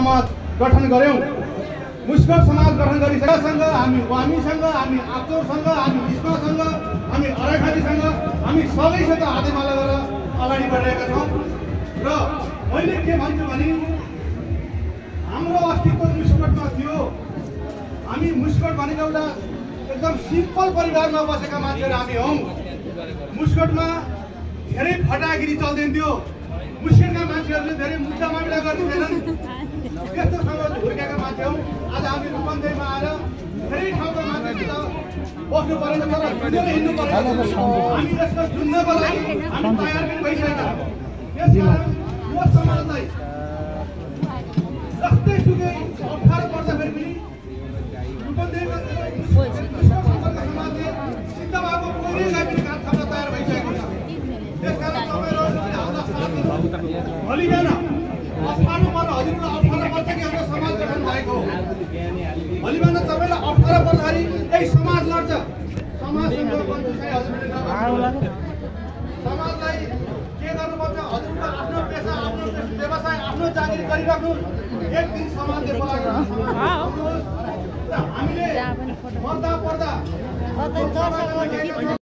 समाज गठन गर्यौं। मुस्कोट समाज गठन गरिसकेसँग हामी वामीसँग, हामी आप्तोरसँग, हामी विश्वसँग, हामी अराखातीसँग, हामी सबैसित हातेमाला गरेर अगाडि बढिरहेका छौँ। र मैले के भन्छु भने हाम्रो अस्तित्व मुस्कोटमा थियो। हामी मुस्कोट भनेको एउटा एकदम सिम्पल परिवारमा बसेका मान्छेहरू हामी हौँ। मुस्कोटमा धेरै फटागिरी चल्दैन थियो। मुस्कोटका मान्छेहरूले धेरै मुद्दा मामिला गर्दैनन्। त्यस्तोसँग हुर्केका मान्छे हौँ। आज हामी रूपन्देहीमा आएर धेरै ठाउँका मान्छेसित बस्नु परेन, तर जुनेर हिँड्नु परेन। हामी यसको जुन्नको लागि हामी तयार पनि भइसकेका छौँ। त्यसकारण यो समाजलाई जस्तै सुकै अप्ठ्यारो पर्दाखेरि पनि रूपन्देहीमा समाजले सिद्ध भएको कोहीलाई पनि काठ थाप्न तयार भइसकेको छ। त्यसकारण तपाईँहरू भोलि बिहान अप्ठ्यारो पर्दा हजुरलाई अप्ठ्यारो पर्छ कि हाम्रो समाज गठन भएको हो। भोलि बिहान तपाईँलाई अप्ठ्यारो पर्दाखेरि यही समाज लड्छ। समाजसँग बन्छु चाहिँ हजुरले नगर्नु। समाजलाई के गर्नुपर्छ? हजुरको आफ्नो पेसा, आफ्नो व्यवसाय, आफ्नो जागिर गरिराख्नु। एक दिन समाजले बोलाएको हामीले पर्दा